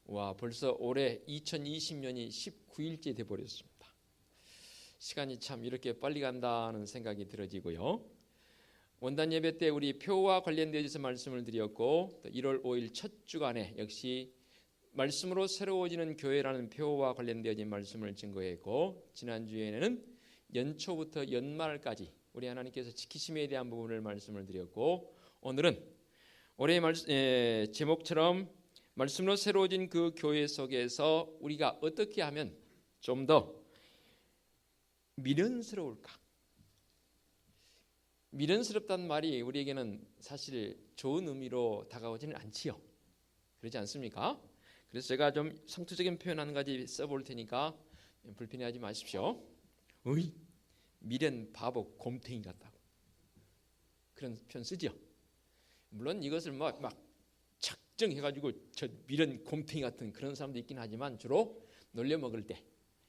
와, 벌써 올해 2020년이 19일째 돼버렸습니다. 시간이 참 이렇게 빨리 간다는 생각이 들어지고요. 원단 예배 때 우리 표와 관련되어서 말씀을 드렸고, 또 1월 5일 첫 주간에 역시 말씀으로 새로워지는 교회라는 표와 관련되어진 말씀을 증거했고, 지난주에는 연초부터 연말까지 우리 하나님께서 지키심에 대한 부분을 말씀을 드렸고, 오늘은 올해의 제목처럼 말씀으로 새로워진 그 교회 속에서 우리가 어떻게 하면 좀 더 미련스러울까? 미련스럽다는 말이 우리에게는 사실 좋은 의미로 다가오지는 않지요. 그렇지 않습니까? 그래서 제가 좀 성투적인 표현 한 가지 써볼 테니까 불편해하지 마십시오. 어이, 미련 바보 곰탱이 같다고 그런 표현 쓰죠. 물론 이것을 막 작정해가지고 저 미련 곰탱이 같은 그런 사람도 있긴 하지만 주로 놀려먹을 때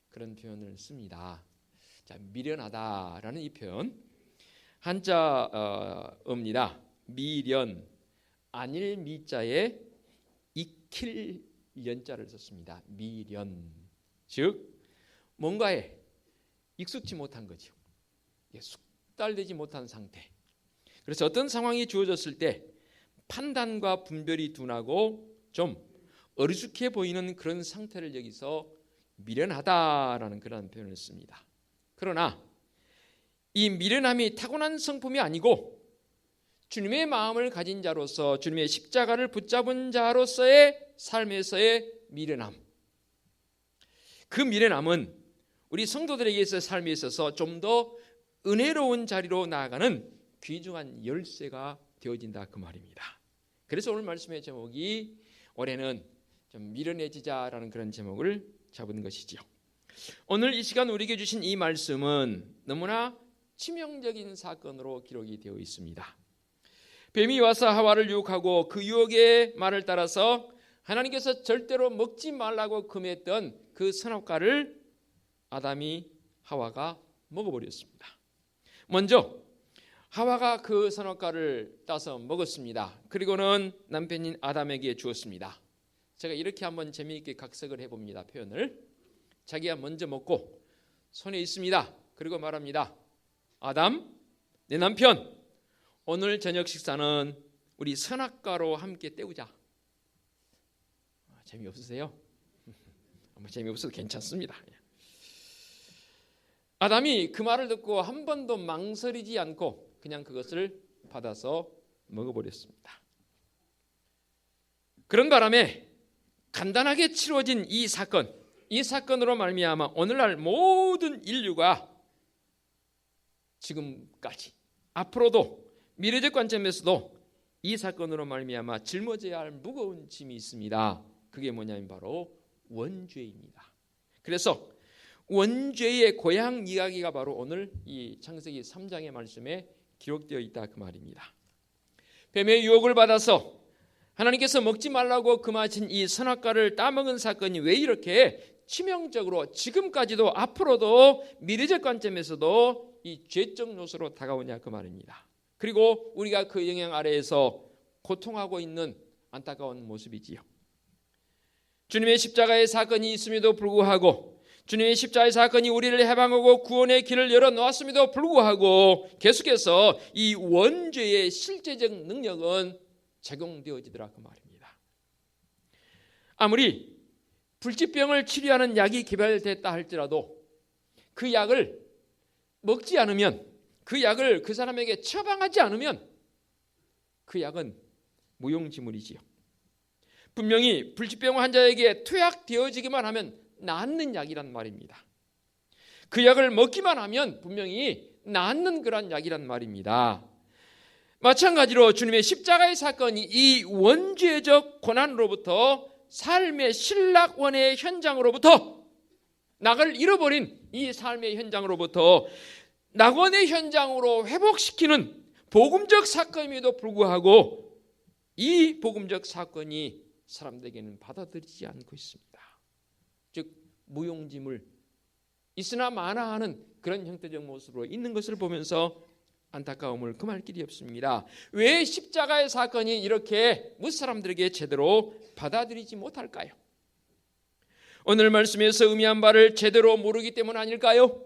그런 표현을 씁니다. 자, 미련하다라는 이 표현 한자어입니다. 미련, 안일 미자에 익힐 연자를 썼습니다. 미련, 즉 뭔가에 익숙치 못한 거죠. 숙달되지 못한 상태. 그래서 어떤 상황이 주어졌을 때 판단과 분별이 둔하고 좀 어리숙해 보이는 그런 상태를 여기서 미련하다라는 그런 표현을 씁니다. 그러나 이 미련함이 타고난 성품이 아니고 주님의 마음을 가진 자로서 주님의 십자가를 붙잡은 자로서의 삶에서의 미련함, 그 미련함은 우리 성도들에게 있어서 삶에 있어서 좀 더 은혜로운 자리로 나아가는 귀중한 열쇠가 되어진다 그 말입니다. 그래서 오늘 말씀의 제목이 올해는 좀 미련해지자라는 그런 제목을 잡은 것이죠. 오늘 이 시간 우리에게 주신 이 말씀은 너무나 치명적인 사건으로 기록이 되어 있습니다. 뱀이 와서 하와를 유혹하고 그 유혹의 말을 따라서 하나님께서 절대로 먹지 말라고 금했던 그 선악과를 아담이 하와가 먹어버렸습니다. 먼저 하와가 그 선악과를 따서 먹었습니다. 그리고는 남편인 아담에게 주었습니다. 제가 이렇게 한번 재미있게 각색을 해봅니다. 표현을 자기가 먼저 먹고 손에 있습니다. 그리고 말합니다. 아담, 내 남편, 오늘 저녁 식사는 우리 선악과로 함께 때우자. 재미없으세요? 재미없어도 괜찮습니다. 아담이 그 말을 듣고 한 번도 망설이지 않고 그냥 그것을 받아서 먹어버렸습니다. 그런 바람에 간단하게 치러진 이 사건으로 말미암아 오늘날 모든 인류가 지금까지 앞으로도 미래적 관점에서도 이 사건으로 말미암아 짊어져야 할 무거운 짐이 있습니다. 그게 뭐냐면 바로 원죄입니다. 그래서 원죄의 고향 이야기가 바로 오늘 이 창세기 3장의 말씀에 기록되어 있다 그 말입니다. 뱀의 유혹을 받아서 하나님께서 먹지 말라고 금하신 이 선악과를 따먹은 사건이 왜 이렇게 치명적으로 지금까지도 앞으로도 미래적 관점에서도 이 죄적 요소로 다가오냐 그 말입니다. 그리고 우리가 그 영향 아래에서 고통하고 있는 안타까운 모습이지요. 주님의 십자가의 사건이 있음에도 불구하고 주님의 십자가의 사건이 우리를 해방하고 구원의 길을 열어놓았음에도 불구하고 계속해서 이 원죄의 실제적 능력은 적용되어지더라 그 말입니다. 아무리 불치병을 치료하는 약이 개발됐다 할지라도 그 약을 먹지 않으면, 그 약을 그 사람에게 처방하지 않으면 그 약은 무용지물이지요. 분명히 불치병 환자에게 투약되어지기만 하면 낫는 약이란 말입니다. 그 약을 먹기만 하면 분명히 낫는 그런 약이란 말입니다. 마찬가지로 주님의 십자가의 사건이 이 원죄적 고난으로부터 삶의 신락원의 현장으로부터 낙을 잃어버린 이 삶의 현장으로부터 낙원의 현장으로 회복시키는 복음적 사건임에도 불구하고 이 복음적 사건이 사람들에게는 받아들이지 않고 있습니다. 즉 무용지물 있으나 마나하는 그런 형태적 모습으로 있는 것을 보면서 안타까움을 금할 길이 없습니다. 왜 십자가의 사건이 이렇게 무엇 사람들에게 제대로 받아들이지 못할까요? 오늘 말씀에서 의미한 바를 제대로 모르기 때문 아닐까요?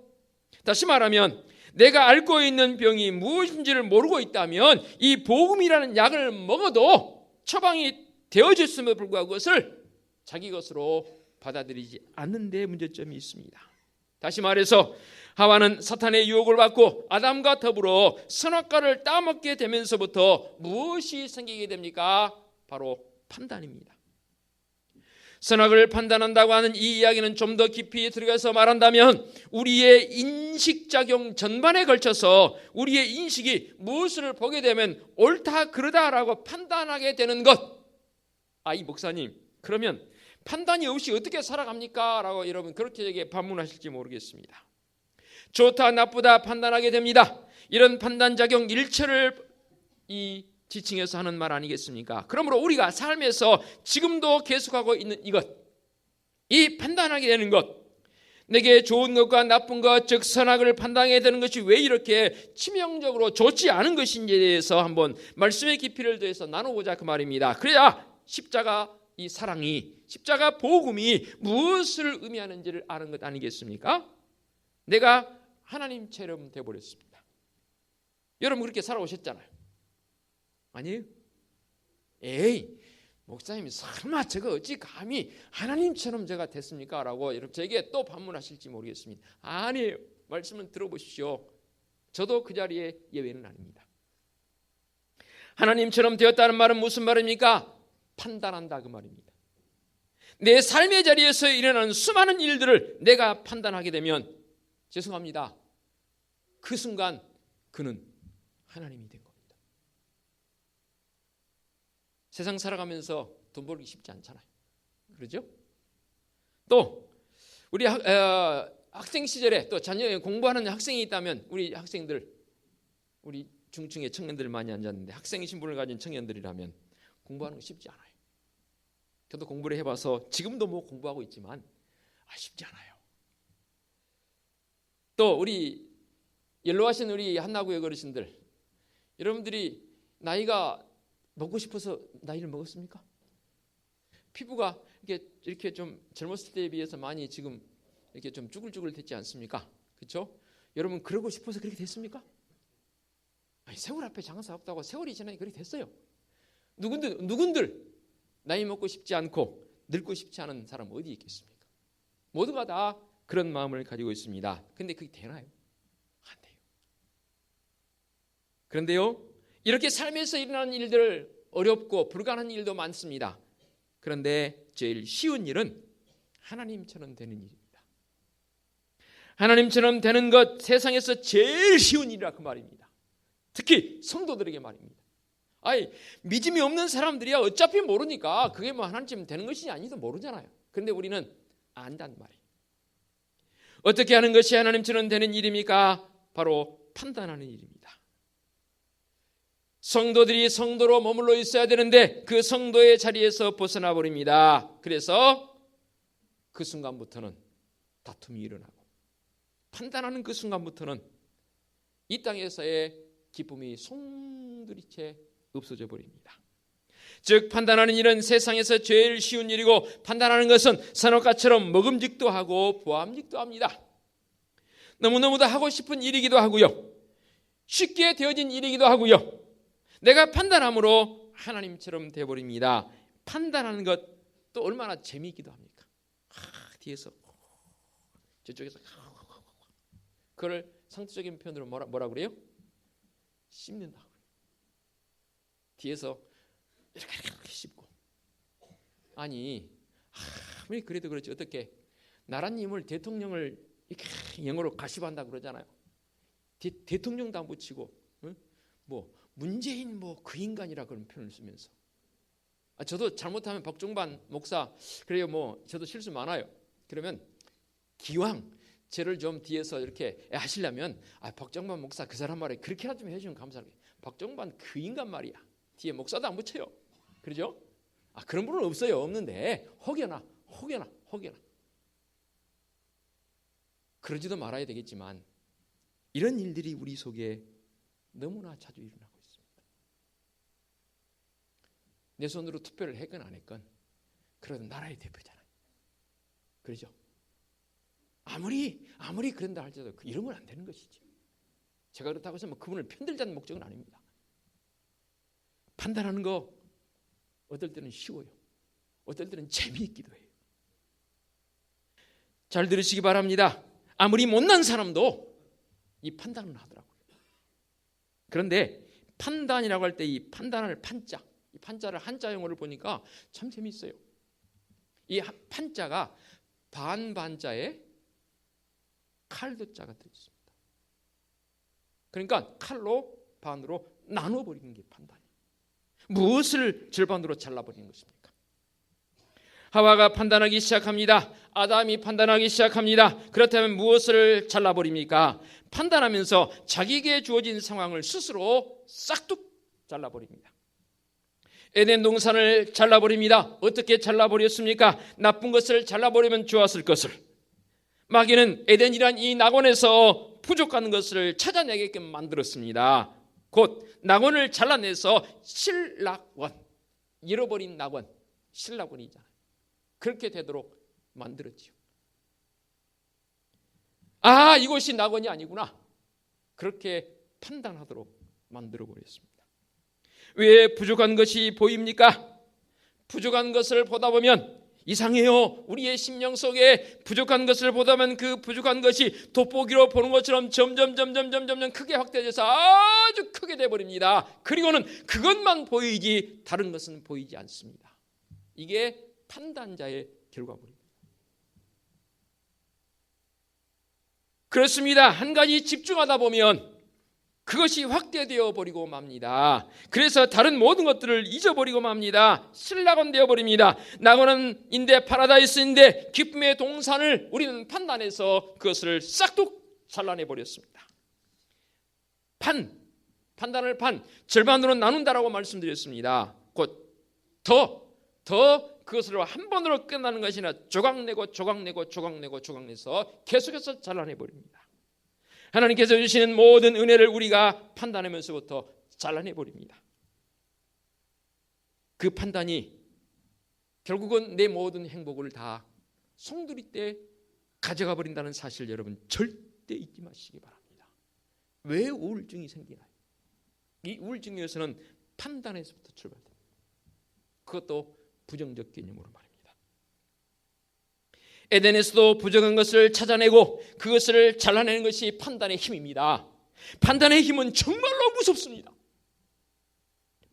다시 말하면 내가 앓고 있는 병이 무엇인지를 모르고 있다면 이 복음이라는 약을 먹어도 처방이 되어졌음에도 불구하고 그것을 자기 것으로 받아들이지 않는 데 문제점이 있습니다. 다시 말해서 하와는 사탄의 유혹을 받고 아담과 더불어 선악과를 따먹게 되면서부터 무엇이 생기게 됩니까? 바로 판단입니다. 선악을 판단한다고 하는 이 이야기는 좀 더 깊이 들어가서 말한다면 우리의 인식작용 전반에 걸쳐서 우리의 인식이 무엇을 보게 되면 옳다 그르다라고 판단하게 되는 것. 이 목사님, 그러면 판단이 없이 어떻게 살아갑니까? 라고 여러분 그렇게 반문하실지 모르겠습니다. 좋다 나쁘다 판단하게 됩니다. 이런 판단작용 일체를 이 지칭해서 하는 말 아니겠습니까? 그러므로 우리가 삶에서 지금도 계속하고 있는 이것, 이 판단하게 되는 것, 내게 좋은 것과 나쁜 것, 즉 선악을 판단하게 되는 것이 왜 이렇게 치명적으로 좋지 않은 것인지에 대해서 한번 말씀의 깊이를 더해서 나누고자 그 말입니다. 그래야 십자가 이 사랑이, 십자가 복음이 무엇을 의미하는지를 아는 것 아니겠습니까? 내가 하나님처럼 되어버렸습니다. 여러분 그렇게 살아오셨잖아요. 아니에요? 에이, 목사님이 설마 저거 어찌 감히 하나님처럼 제가 됐습니까? 라고 여러분 저에게 또 반문하실지 모르겠습니다. 아니에요. 말씀을 들어보십시오. 저도 그 자리에 예외는 아닙니다. 하나님처럼 되었다는 말은 무슨 말입니까? 판단한다 그 말입니다. 내 삶의 자리에서 일어나는 수많은 일들을 내가 판단하게 되면 죄송합니다. 그 순간 그는 하나님이 된 겁니다. 세상 살아가면서 돈 벌기 쉽지 않잖아요. 그렇죠? 또 우리 학생 시절에 또 자녀 공부하는 학생이 있다면 우리 학생들, 우리 중층에 청년들 많이 앉았는데 학생 신분을 가진 청년들이라면 공부하는 거 쉽지 않아요. 저도 공부를 해봐서 지금도 뭐 공부하고 있지만 쉽지 않아요. 또 우리 연로하신 우리 한나구의 어르신들, 여러분들이 나이가 먹고 싶어서 나이를 먹었습니까? 피부가 이렇게 좀 젊었을 때에 비해서 많이 지금 이렇게 좀 쭈글쭈글 됐지 않습니까? 그렇죠? 여러분 그러고 싶어서 그렇게 됐습니까? 세월 앞에 장사 없다고 세월이 지나니 그렇게 됐어요. 누군들 나이 먹고 싶지 않고 늙고 싶지 않은 사람 어디 있겠습니까? 모두가 다 그런 마음을 가지고 있습니다. 근데 그게 되나요? 안 돼요. 그런데요, 이렇게 삶에서 일어나는 일들 어렵고 불가능한 일도 많습니다. 그런데 제일 쉬운 일은 하나님처럼 되는 일입니다. 하나님처럼 되는 것 세상에서 제일 쉬운 일이라 그 말입니다. 특히 성도들에게 말입니다. 믿음이 없는 사람들이야 어차피 모르니까 그게 뭐 하나님처럼 되는 것이지 아니도 모르잖아요. 그런데 우리는 안단 말이에요. 어떻게 하는 것이 하나님처럼 되는 일입니까? 바로 판단하는 일입니다. 성도들이 성도로 머물러 있어야 되는데 그 성도의 자리에서 벗어나 버립니다. 그래서 그 순간부터는 다툼이 일어나고 판단하는 그 순간부터는 이 땅에서의 기쁨이 송두리째 없어져 버립니다. 즉 판단하는 일은 세상에서 제일 쉬운 일이고 판단하는 것은 선악과처럼 먹음직도 하고 보암직도 합니다. 너무너무도 하고 싶은 일이기도 하고요. 쉽게 되어진 일이기도 하고요. 내가 판단함으로 하나님처럼 되어버립니다. 판단하는 것도 얼마나 재미있기도 합니까? 뒤에서 저쪽에서 그걸 상투적인 표현으로 뭐라 그래요? 씹는다. 뒤에서 이렇게 씹고. 아니 아무리 그래도 그렇지 어떻게 나라님을 대통령을 이렇게 영어로 가시한다 그러잖아요. 대통령도 안 붙이고 뭐 문재인 뭐 그 인간이라 그런 표현을 쓰면서 저도 잘못하면 박종반 목사 그래요 뭐 저도 실수 많아요. 그러면 기왕 저를 좀 뒤에서 이렇게 하시려면 박종반 목사 그 사람 말에 그렇게라도 좀 해주면 감사하게. 박종반 그 인간 말이야. 뒤에 목사도 안 붙여요. 그러죠? 그런 분은 없어요. 없는데 혹여나 그러지도 말아야 되겠지만 이런 일들이 우리 속에 너무나 자주 일어나고 있습니다. 내 손으로 투표를 했건 안 했건 그래도 나라의 대표잖아요. 그러죠. 아무리 그런다 할지라도 이러면 안 되는 것이지. 제가 그렇다고 해서 그분을 편들자는 목적은 아닙니다. 판단하는 거 어떨 때는 쉬워요. 어떨 때는 재미있기도 해요. 잘 들으시기 바랍니다. 아무리 못난 사람도 이 판단을 하더라고요. 그런데 판단이라고 할 때 이 판단을 판자, 이 판자를 한자 용어를 보니까 참 재미있어요. 이 판자가 반반자에 칼도자가 들어있습니다. 그러니까 칼로 반으로 나눠버리는 게 판단이에요. 무엇을 절반으로 잘라버리는 것입니까? 하와가 판단하기 시작합니다. 아담이 판단하기 시작합니다. 그렇다면 무엇을 잘라버립니까? 판단하면서 자기에게 주어진 상황을 스스로 싹둑 잘라버립니다. 에덴 동산을 잘라버립니다. 어떻게 잘라버렸습니까? 나쁜 것을 잘라버리면 좋았을 것을. 마귀는 에덴이란 이 낙원에서 부족한 것을 찾아내게끔 만들었습니다. 곧 낙원을 잘라내서 실낙원, 잃어버린 낙원, 실낙원이잖아요. 그렇게 되도록 만들었지요. 아, 이것이 낙원이 아니구나. 그렇게 판단하도록 만들어버렸습니다. 왜 부족한 것이 보입니까? 부족한 것을 보다 보면 이상해요. 우리의 심령 속에 부족한 것을 보다 보면 그 부족한 것이 돋보기로 보는 것처럼 점점 크게 확대돼서 아주 크게 돼버립니다. 그리고는 그것만 보이지 다른 것은 보이지 않습니다. 이게 판단자의 결과물입니다. 그렇습니다. 한 가지 집중하다 보면 그것이 확대되어 버리고 맙니다. 그래서 다른 모든 것들을 잊어버리고 맙니다. 실낙원 되어버립니다. 낙원은 인데 파라다이스인데 기쁨의 동산을 우리는 판단해서 그것을 싹둑 잘라내버렸습니다. 판단을 절반으로 나눈다라고 말씀드렸습니다. 곧 더 그것을 한 번으로 끝나는 것이 아니라 조각내고 조각내서 계속해서 잘라내버립니다. 하나님께서 주시는 모든 은혜를 우리가 판단하면서부터 잘라내버립니다. 그 판단이 결국은 내 모든 행복을 다 송두리 때 가져가 버린다는 사실 여러분 절대 잊지 마시기 바랍니다. 왜 우울증이 생기나요? 이 우울증에서는 판단에서부터 출발됩니다. 그것도 부정적 개념으로 말입니다. 에덴에서도 부정한 것을 찾아내고 그것을 잘라내는 것이 판단의 힘입니다. 판단의 힘은 정말로 무섭습니다.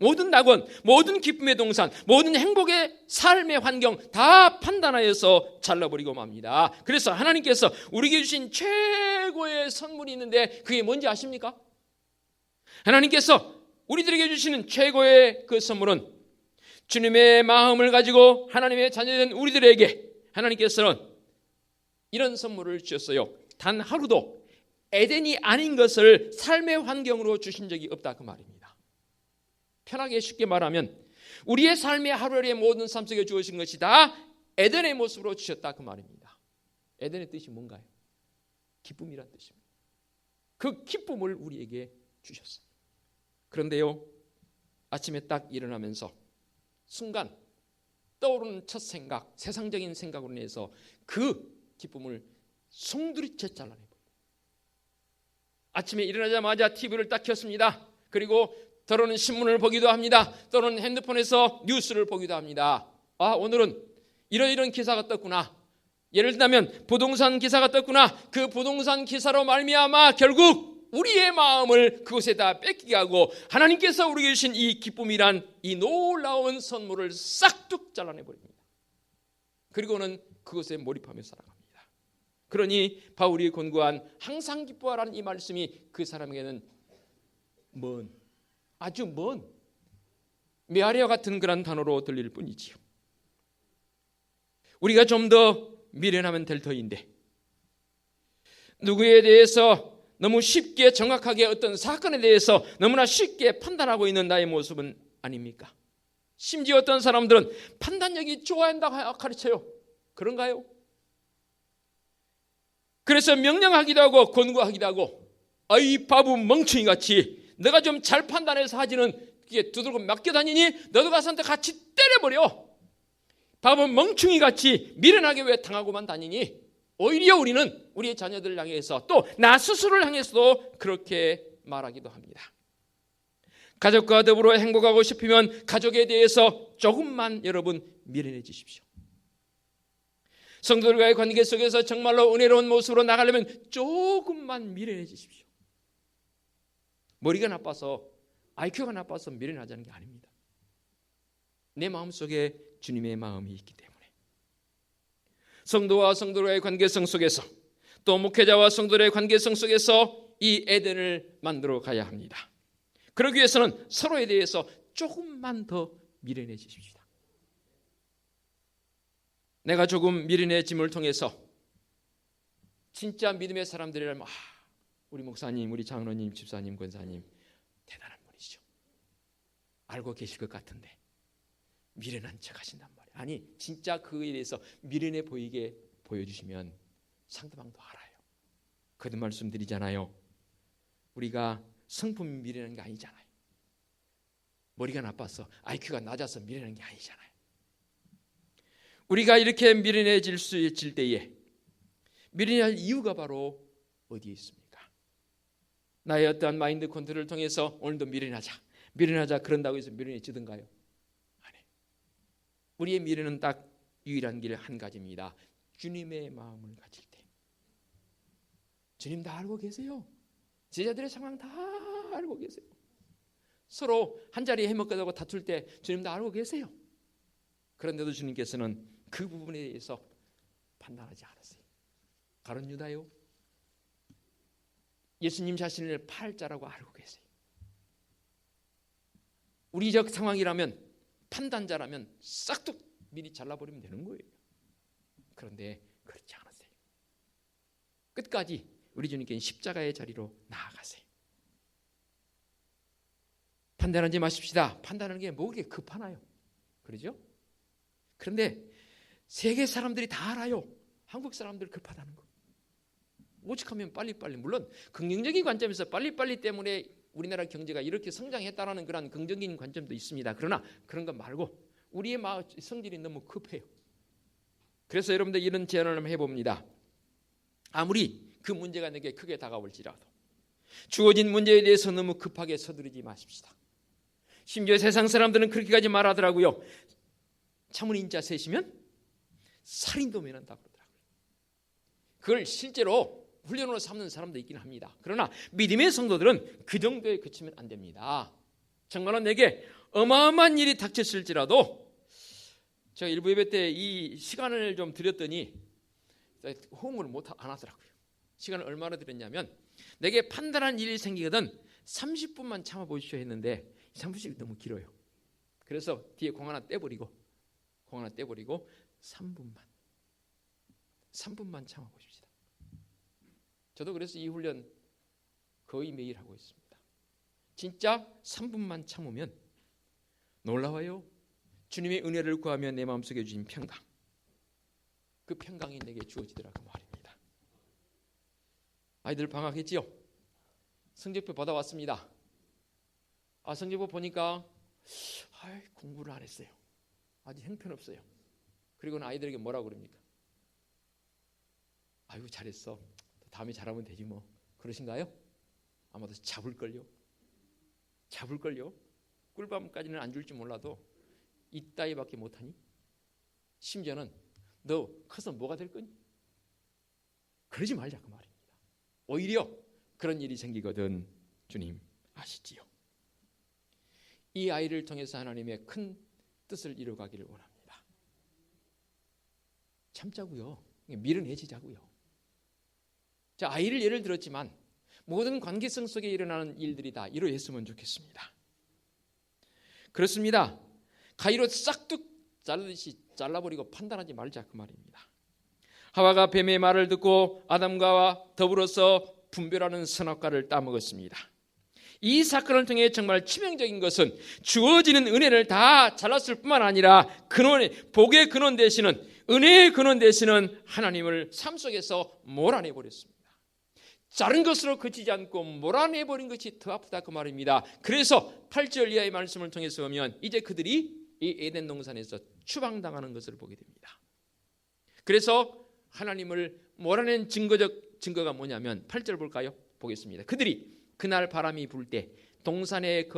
모든 낙원, 모든 기쁨의 동산, 모든 행복의 삶의 환경 다 판단하여서 잘라버리고 맙니다. 그래서 하나님께서 우리에게 주신 최고의 선물이 있는데 그게 뭔지 아십니까? 하나님께서 우리들에게 주시는 최고의 그 선물은 주님의 마음을 가지고 하나님의 자녀된 우리들에게 하나님께서는 이런 선물을 주셨어요. 단 하루도 에덴이 아닌 것을 삶의 환경으로 주신 적이 없다 그 말입니다. 편하게 쉽게 말하면 우리의 삶의 하루하루의 모든 삶 속에 주어진 것이 다 에덴의 모습으로 주셨다 그 말입니다. 에덴의 뜻이 뭔가요? 기쁨이란 뜻입니다. 그 기쁨을 우리에게 주셨어요. 그런데요, 아침에 딱 일어나면서 순간 떠오르는 첫 생각, 세상적인 생각으로 인해서 그 기쁨을 송두리째 잘라내버려요. 아침에 일어나자마자 TV를 딱 켰습니다. 그리고 때로는 신문을 보기도 합니다. 때로는 핸드폰에서 뉴스를 보기도 합니다. 아, 오늘은 이런 기사가 떴구나. 예를 들면 부동산 기사가 떴구나. 그 부동산 기사로 말미암아 결국 우리의 마음을 그곳에다 뺏기게 하고 하나님께서 우리에게 주신 이 기쁨이란 이 놀라운 선물을 싹둑 잘라내버립니다. 그리고는 그것에 몰입하며 살아갑니다. 그러니 바울이 권고한 항상 기뻐하라는 이 말씀이 그 사람에게는 아주 먼 메아리와 같은 그런 단어로 들릴 뿐이지요. 우리가 좀 더 미련하면 될 터인데 누구에 대해서 너무 쉽게 정확하게 어떤 사건에 대해서 너무나 쉽게 판단하고 있는 나의 모습은 아닙니까? 심지어 어떤 사람들은 판단력이 좋아한다고 가르쳐요. 그런가요? 그래서 명령하기도 하고 권고하기도 하고 아이 바보 멍청이같이 너가 좀 잘 판단해서 하지는 그게 두들고 맡겨다니니 너도 가서 같이 때려버려. 밥은 멍충이같이 미련하게 왜 당하고만 다니니? 오히려 우리는 우리의 자녀들을 향해서 또 나 스스로를 향해서도 그렇게 말하기도 합니다. 가족과 더불어 행복하고 싶으면 가족에 대해서 조금만 여러분 미련해지십시오. 성도들과의 관계 속에서 정말로 은혜로운 모습으로 나가려면 조금만 미련해지십시오. 머리가 나빠서, IQ가 나빠서 미련하자는 게 아닙니다. 내 마음속에 주님의 마음이 있기 때문에. 성도와 성도들과의 관계성 속에서, 또 목회자와 성도들의 관계성 속에서 이 에덴을 만들어 가야 합니다. 그러기 위해서는 서로에 대해서 조금만 더 미련해지십시다. 내가 조금 미련해짐을 통해서 진짜 믿음의 사람들이라면 우리 목사님, 우리 장로님, 집사님, 권사님 대단한 분이시죠. 알고 계실 것 같은데 미련한 척 하신단 말이에요. 아니 진짜 그에 대해서 미련해 보이게 보여주시면 상대방도 알아요. 거듭 말씀드리잖아요. 우리가 성품이 미련한 게 아니잖아요. 머리가 나빠서 IQ가 낮아서 미련한 게 아니잖아요. 우리가 이렇게 미련해질 때에 미련할 이유가 바로 어디에 있습니까? 나의 어떠한 마인드 컨트롤을 통해서 오늘도 미련하자 그런다고 해서 미련해지던가요? 아니에요. 우리의 미련은 딱 유일한 길 한 가지입니다. 주님의 마음을 가질 때. 주님 다 알고 계세요. 제자들의 상황 다 알고 계세요. 서로 한 자리에 해먹겠다고 다툴 때 주님 다 알고 계세요. 그런데도 주님께서는 그 부분에 대해서 판단하지 않으세요. 가룟 유다요, 예수님 자신을 팔자라고 알고 계세요. 우리적 상황이라면, 판단자라면 싹둑 미리 잘라버리면 되는 거예요. 그런데 그렇지 않으세요. 끝까지 우리 주님께는 십자가의 자리로 나아가세요. 판단하지 마십시다. 판단하는 게 뭐게 급하나요? 그러죠? 그런데 세계 사람들이 다 알아요. 한국 사람들 급하다는 거. 오직하면 빨리빨리. 물론 긍정적인 관점에서 빨리빨리 때문에 우리나라 경제가 이렇게 성장했다는 그런 긍정적인 관점도 있습니다. 그러나 그런 것 말고 우리의 성질이 너무 급해요. 그래서 여러분들 이런 제안을 한번 해봅니다. 아무리 그 문제가 내게 크게 다가올지라도 주어진 문제에 대해서 너무 급하게 서두르지 마십시다. 심지어 세상 사람들은 그렇게까지 말하더라고요. 차문인자 셋이면 살인도 면한다 그러더라고요. 그걸 실제로 훈련으로 삼는 사람도 있긴 합니다. 그러나 믿음의 성도들은 그 정도에 그치면 안 됩니다. 정말로 내게 어마어마한 일이 닥쳤을지라도 제가 일부 예배 때 이 시간을 좀 드렸더니 호응을 안 하더라고요. 시간을 얼마나 드렸냐면 내게 판단한 일이 생기거든 30분만 참아보십시오 했는데 30분이 너무 길어요. 그래서 뒤에 공 하나 떼버리고 3분만 참아보십시다. 저도 그래서 이 훈련 거의 매일 하고 있습니다. 진짜 3분만 참으면 놀라워요. 주님의 은혜를 구하며 내 마음속에 주신 평강, 그 평강이 내게 주어지더라고 말입니다. 아이들 방학했지요? 성적표 받아왔습니다. 성적표 보니까 공부를 안 했어요. 아직 형편없어요. 그리고는 아이들에게 뭐라고 그럽니까? 아이고 잘했어. 다음에 잘하면 되지 뭐. 그러신가요? 아마도 잡을걸요. 꿀밤까지는 안 줄지 몰라도 이따위밖에 못하니? 심지어는 너 커서 뭐가 될 거니? 그러지 말자 그 말입니다. 오히려 그런 일이 생기거든 주님 아시지요. 이 아이를 통해서 하나님의 큰 뜻을 이루어가기를 원합니다. 참자고요. 미련해지자고요. 자, 아이를 예를 들었지만 모든 관계성 속에 일어나는 일들이 다 이루어졌으면 좋겠습니다. 그렇습니다. 가위로 싹둑 자르듯이 잘라버리고 판단하지 말자 그 말입니다. 하와가 뱀의 말을 듣고 아담과 더불어서 분별하는 선악과를 따먹었습니다. 이 사건을 통해 정말 치명적인 것은 주어지는 은혜를 다 잘랐을 뿐만 아니라 복의 근원 되시는, 은혜의 근원 되시는 하나님을 삶 속에서 몰아내버렸습니다. 자른 것으로 그치지 않고 몰아내버린 것이 더 아프다 그 말입니다. 그래서 8절 이하의 말씀을 통해서 보면 이제 그들이 이 에덴 동산에서 추방당하는 것을 보게 됩니다. 그래서 하나님을 몰아낸 증거가 뭐냐면 8절 볼까요? 보겠습니다. 그들이 그날 바람이 불 때 동산에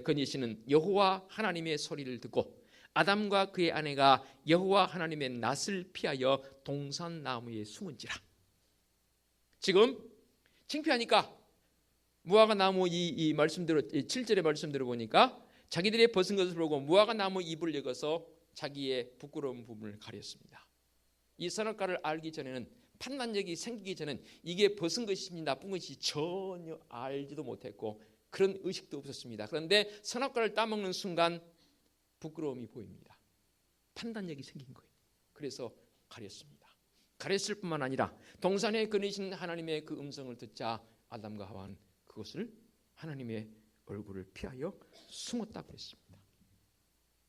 거니시는 여호와 하나님의 소리를 듣고 아담과 그의 아내가 여호와 하나님의 낯을 피하여 동산 나무에 숨은지라. 지금 창피하니까 무화과 나무 이 말씀대로 7절의 말씀대로 보니까 자기들의 벗은 것을 보고 무화과 나무 잎을 읽어서 자기의 부끄러운 부분을 가렸습니다. 이 선악과를 알기 전에는, 판단력이 생기기 전에는 이게 벗은 것인지 나쁜 것인지 전혀 알지도 못했고 그런 의식도 없었습니다. 그런데 선악과를 따먹는 순간 부끄러움이 보입니다. 판단력이 생긴 거예요. 그래서 가렸습니다. 가렸을 뿐만 아니라 동산에 거니신 하나님의 그 음성을 듣자 아담과 하와는 그것을 하나님의 얼굴을 피하여 숨었다고 했습니다.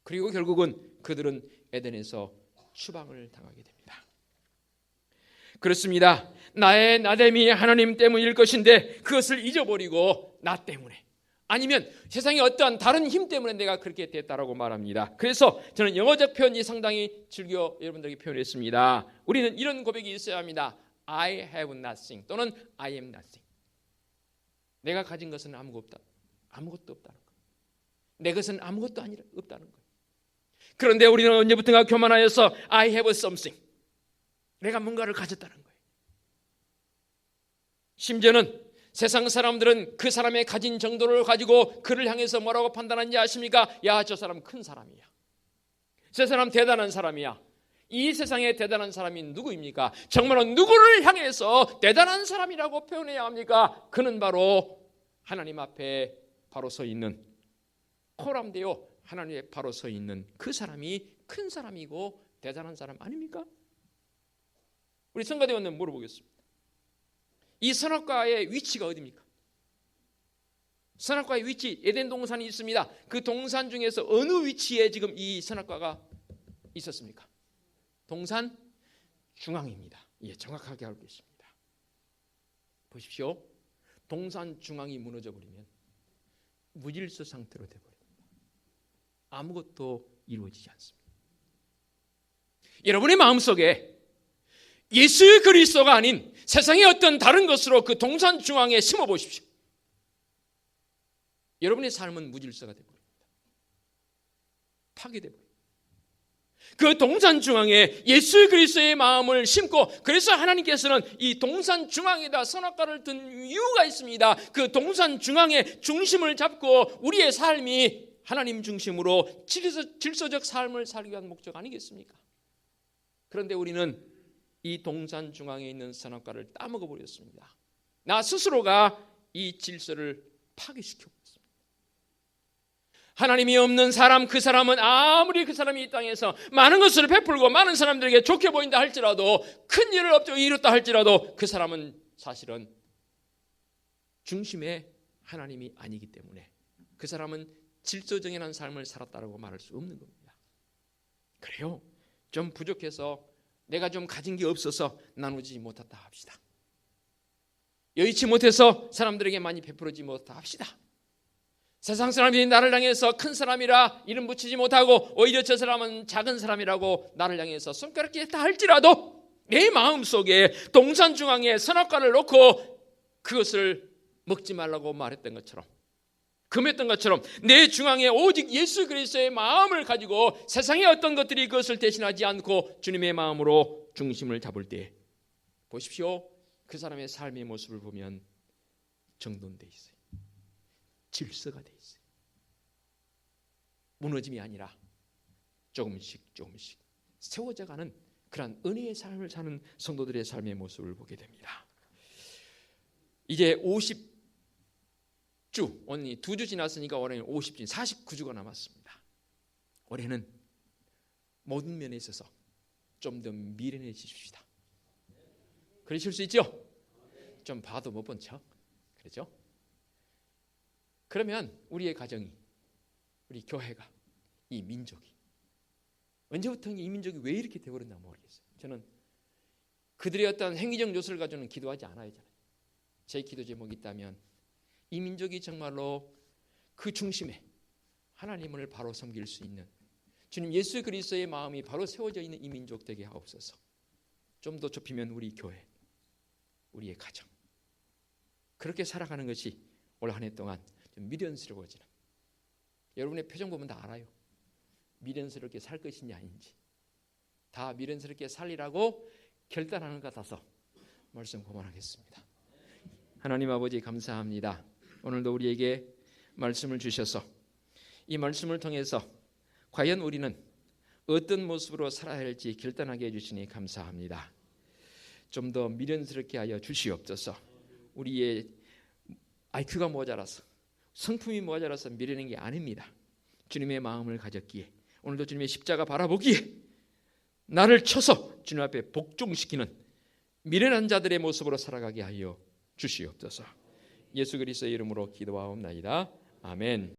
그리고 결국은 그들은 에덴에서 추방을 당하게 됩니다. 그렇습니다. 나의 나됨이 하나님 때문일 것인데 그것을 잊어버리고 나 때문에, 아니면 세상의 어떠한 다른 힘 때문에 내가 그렇게 됐다라고 말합니다. 그래서 저는 영어적 표현이 상당히 즐겨 여러분들에게 표현했습니다. 우리는 이런 고백이 있어야 합니다. I have nothing 또는 I am nothing. 내가 가진 것은 아무것도 없다는 것. 내 것은 아무것도 없다는 것. 그런데 우리는 언제부턴가 교만하여서 I have something. 내가 뭔가를 가졌다는 거예요. 심지어는 세상 사람들은 그 사람의 가진 정도를 가지고 그를 향해서 뭐라고 판단하는지 아십니까? 야, 저 사람 큰 사람이야. 저 사람 대단한 사람이야. 이 세상에 대단한 사람이 누구입니까? 정말로 누구를 향해서 대단한 사람이라고 표현해야 합니까? 그는 바로 하나님 앞에 바로 서 있는, 코람데오 하나님 앞에 바로 서 있는 그 사람이 큰 사람이고 대단한 사람 아닙니까? 우리 성가대원님 물어보겠습니다. 이 선악과의 위치가 어디입니까? 선악과의 위치, 에덴 동산이 있습니다. 그 동산 중에서 어느 위치에 지금 이 선악과가 있었습니까? 동산 중앙입니다. 예, 정확하게 알고 있습니다. 보십시오. 동산 중앙이 무너져 버리면 무질서 상태로 되어버립니다. 아무것도 이루어지지 않습니다. 여러분의 마음속에 예수 그리스도가 아닌 세상의 어떤 다른 것으로 그 동산 중앙에 심어 보십시오. 여러분의 삶은 무질서가 되어버립니다. 파괴되어버립니다. 그 동산 중앙에 예수 그리스도의 마음을 심고, 그래서 하나님께서는 이 동산 중앙에다 선악과를 둔 이유가 있습니다. 그 동산 중앙에 중심을 잡고 우리의 삶이 하나님 중심으로 질서적 삶을 살기 위한 목적 아니겠습니까? 그런데 우리는 이 동산 중앙에 있는 선악과를 따먹어 버렸습니다. 나 스스로가 이 질서를 파괴시켜 버렸습니다. 하나님이 없는 사람, 그 사람은 아무리 그 사람이 이 땅에서 많은 것을 베풀고 많은 사람들에게 좋게 보인다 할지라도, 큰 일을 이뤘다 할지라도 그 사람은 사실은 중심에 하나님이 아니기 때문에 그 사람은 질서정연한 삶을 살았다라고 말할 수 없는 겁니다. 그래요. 좀 부족해서, 내가 좀 가진 게 없어서 나누지 못했다 합시다. 여의치 못해서 사람들에게 많이 베풀어지 못했다 합시다. 세상 사람들이 나를 향해서 큰 사람이라 이름 붙이지 못하고 오히려 저 사람은 작은 사람이라고 나를 향해서 손가락질 했다 할지라도 내 마음속에 동산 중앙에 선악과를 놓고 그것을 먹지 말라고 말했던 것처럼, 금했던 것처럼 내 중앙에 오직 예수 그리스도의 마음을 가지고 세상의 어떤 것들이 그것을 대신하지 않고 주님의 마음으로 중심을 잡을 때 보십시오. 그 사람의 삶의 모습을 보면 정돈돼 있어요. 질서가 돼 있어요. 무너짐이 아니라 조금씩 세워져가는 그런 은혜의 삶을 사는 성도들의 삶의 모습을 보게 됩니다. 이제 50주, 오늘 2주 지났으니까 올해는 50주, 49주가 남았습니다. 올해는 모든 면에 있어서 좀 더 미련해지십시다. 그러실 수 있죠? 좀 봐도 못 본 척, 그렇죠? 그러면 우리의 가정이, 우리 교회가, 이 민족이 언제부터 이 민족이 왜 이렇게 되어버렸나 모르겠어요. 저는 그들의 어떤 행위적 요소를 가지고는 기도하지 않아요. 제 기도 제목이 있다면 이 민족이 정말로 그 중심에 하나님을 바로 섬길 수 있는, 주님 예수 그리스도의 마음이 바로 세워져 있는 이 민족 되게 하옵소서. 좀 더 좁히면 우리 교회, 우리의 가정, 그렇게 살아가는 것이 올 한 해 동안 좀 미련스러워지는, 여러분의 표정 보면 다 알아요. 미련스럽게 살 것인지 아닌지 다 미련스럽게 살리라고 결단하는 것 같아서 말씀 고만하겠습니다. 하나님 아버지 감사합니다. 오늘도 우리에게 말씀을 주셔서 이 말씀을 통해서 과연 우리는 어떤 모습으로 살아야 할지 결단하게 해주시니 감사합니다. 좀 더 미련스럽게 하여 주시옵소서. 우리의 IQ가 모자라서, 성품이 모자라서 미련한 게 아닙니다. 주님의 마음을 가졌기에, 오늘도 주님의 십자가 바라보기에 나를 쳐서 주님 앞에 복종시키는 미련한 자들의 모습으로 살아가게 하여 주시옵소서. 예수 그리스도의 이름으로 기도하옵나이다. 아멘.